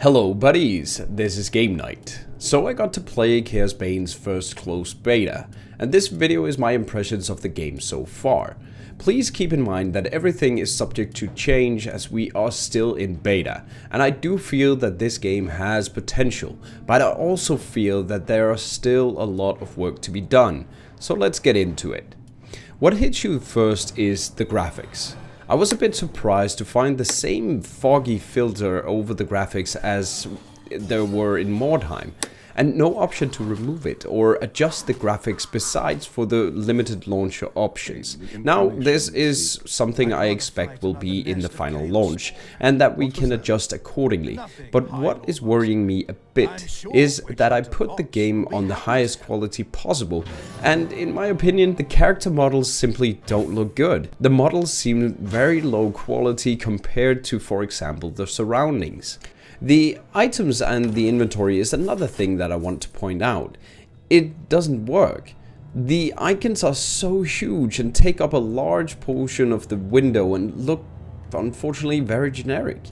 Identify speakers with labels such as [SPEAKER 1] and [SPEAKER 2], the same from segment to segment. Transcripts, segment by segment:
[SPEAKER 1] Hello buddies, this is Game Night. So I got to play Chaosbane's first closed beta, and this video is my impressions of the game so far. Please keep in mind that everything is subject to change as we are still in beta, and I do feel that this game has potential, but I also feel that there are still a lot of work to be done, so let's get into it. What hits you first is the graphics. I was a bit surprised to find the same foggy filter over the graphics as there were in Mordheim, and no option to remove it or adjust the graphics besides for the limited launcher options. Now, this is something I expect will be in the final launch, and that we can adjust accordingly. But what is worrying me a bit is that I put the game on the highest quality possible, and in my opinion, the character models simply don't look good. The models seem very low quality compared to, for example, the surroundings. The items and the inventory is another thing that I want to point out. It doesn't work. The icons are so huge and take up a large portion of the window and look, unfortunately, very generic.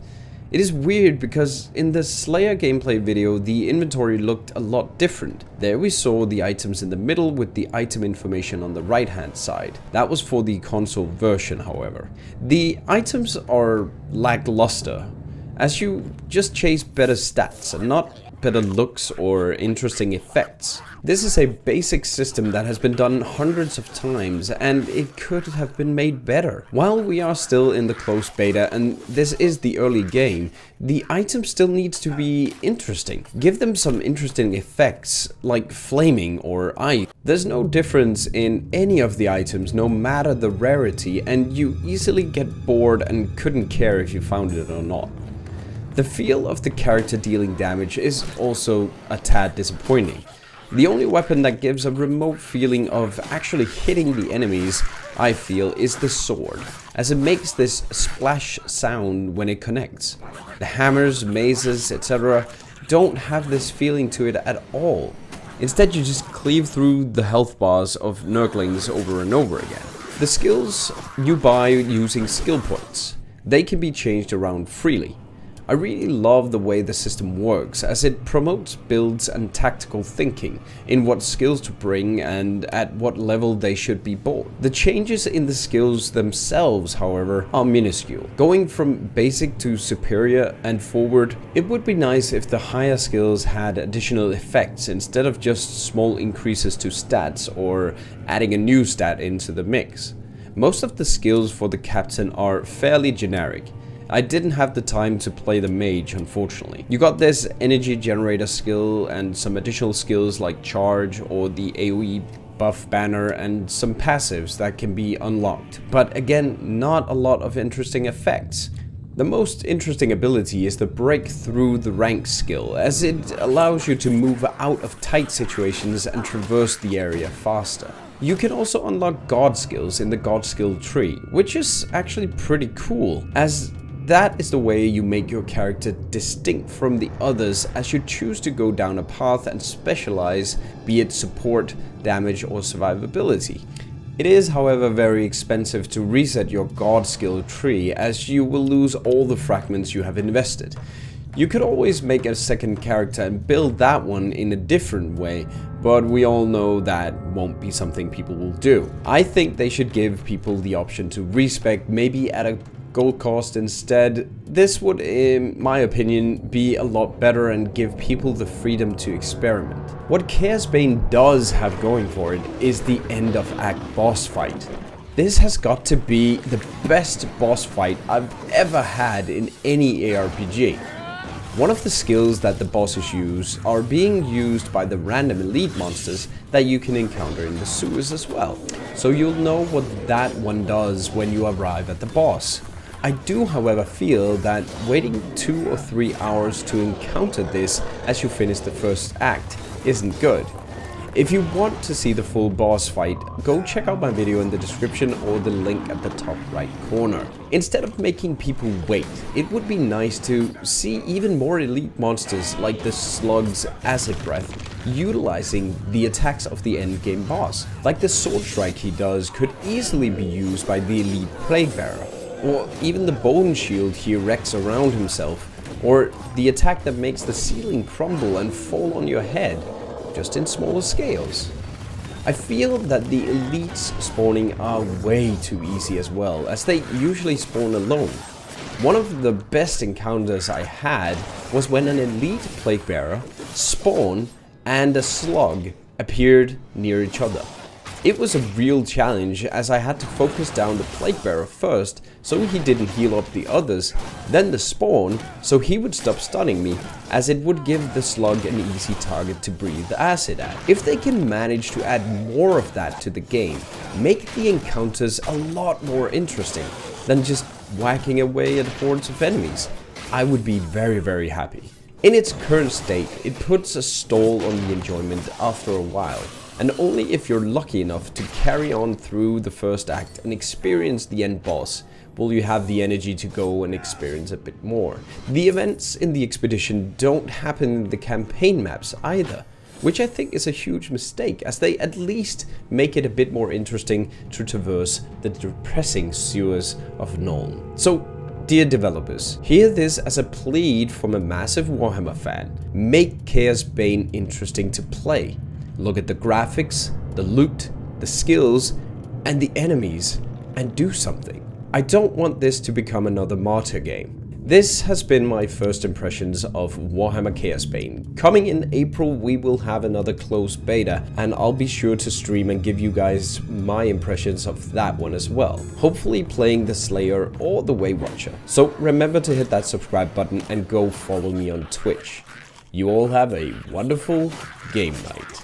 [SPEAKER 1] It is weird because in the Slayer gameplay video, the inventory looked a lot different. There we saw the items in the middle with the item information on the right hand side. That was for the console version, however. The items are lackluster, as you just chase better stats and not better looks or interesting effects. This is a basic system that has been done hundreds of times, and it could have been made better. While we are still in the closed beta and this is the early game, the item still needs to be interesting. Give them some interesting effects like flaming or ice. There's no difference in any of the items no matter the rarity, and you easily get bored and couldn't care if you found it or not. The feel of the character dealing damage is also a tad disappointing. The only weapon that gives a remote feeling of actually hitting the enemies, I feel, is the sword, as it makes this splash sound when it connects. The hammers, mazes, etc. don't have this feeling to it at all. Instead, you just cleave through the health bars of Nurglings over and over again. The skills you buy using skill points. They can be changed around freely. I really love the way the system works, as it promotes builds and tactical thinking in what skills to bring and at what level they should be bought. The changes in the skills themselves, however, are minuscule. Going from basic to superior and forward, it would be nice if the higher skills had additional effects instead of just small increases to stats or adding a new stat into the mix. Most of the skills for the captain are fairly generic. I didn't have the time to play the mage, unfortunately. You got this energy generator skill and some additional skills like charge or the AoE buff banner and some passives that can be unlocked. But again, not a lot of interesting effects. The most interesting ability is the break through the rank skill, as it allows you to move out of tight situations and traverse the area faster. You can also unlock god skills in the god skill tree, which is actually pretty cool, as that is the way you make your character distinct from the others, as you choose to go down a path and specialize, be it support, damage or survivability. It is, however, very expensive to reset your god skill tree, as you will lose all the fragments you have invested. You could always make a second character and build that one in a different way, but we all know that won't be something people will do. I think they should give people the option to respec, maybe at a gold cost instead. This would, in my opinion, be a lot better and give people the freedom to experiment. What Chaosbane does have going for it is the end of act boss fight. This has got to be the best boss fight I've ever had in any ARPG. One of the skills that the bosses use are being used by the random elite monsters that you can encounter in the sewers as well, so you'll know what that one does when you arrive at the boss. I do, however, feel that waiting 2 or 3 hours to encounter this as you finish the first act isn't good. If you want to see the full boss fight, go check out my video in the description or the link at the top right corner. Instead of making people wait, it would be nice to see even more elite monsters like the Slug's acid breath utilizing the attacks of the endgame boss. Like the sword strike he does could easily be used by the elite plague bearer, or even the bone shield he erects around himself or the attack that makes the ceiling crumble and fall on your head, just in smaller scales. I feel that the elites spawning are way too easy as well, as they usually spawn alone. One of the best encounters I had was when an elite plague bearer spawned and a slug appeared near each other. It was a real challenge, as I had to focus down the plague bearer first so he didn't heal up the others, then the spawn so he would stop stunning me, as it would give the slug an easy target to breathe acid at. If they can manage to add more of that to the game, make the encounters a lot more interesting than just whacking away at hordes of enemies, I would be very happy. In its current state, it puts a stall on the enjoyment after a while, and only if you're lucky enough to carry on through the first act and experience the end boss will you have the energy to go and experience a bit more. The events in the expedition don't happen in the campaign maps either, which I think is a huge mistake, as they at least make it a bit more interesting to traverse the depressing sewers of Nuln. So, dear developers, hear this as a plea from a massive Warhammer fan. Make Chaosbane interesting to play. Look at the graphics, the loot, the skills, and the enemies, and do something. I don't want this to become another Martyr game. This has been my first impressions of Warhammer Chaosbane. Coming in April, we will have another closed beta, and I'll be sure to stream and give you guys my impressions of that one as well. Hopefully playing the Slayer or the Way Watcher. So remember to hit that subscribe button and go follow me on Twitch. You all have a wonderful game night.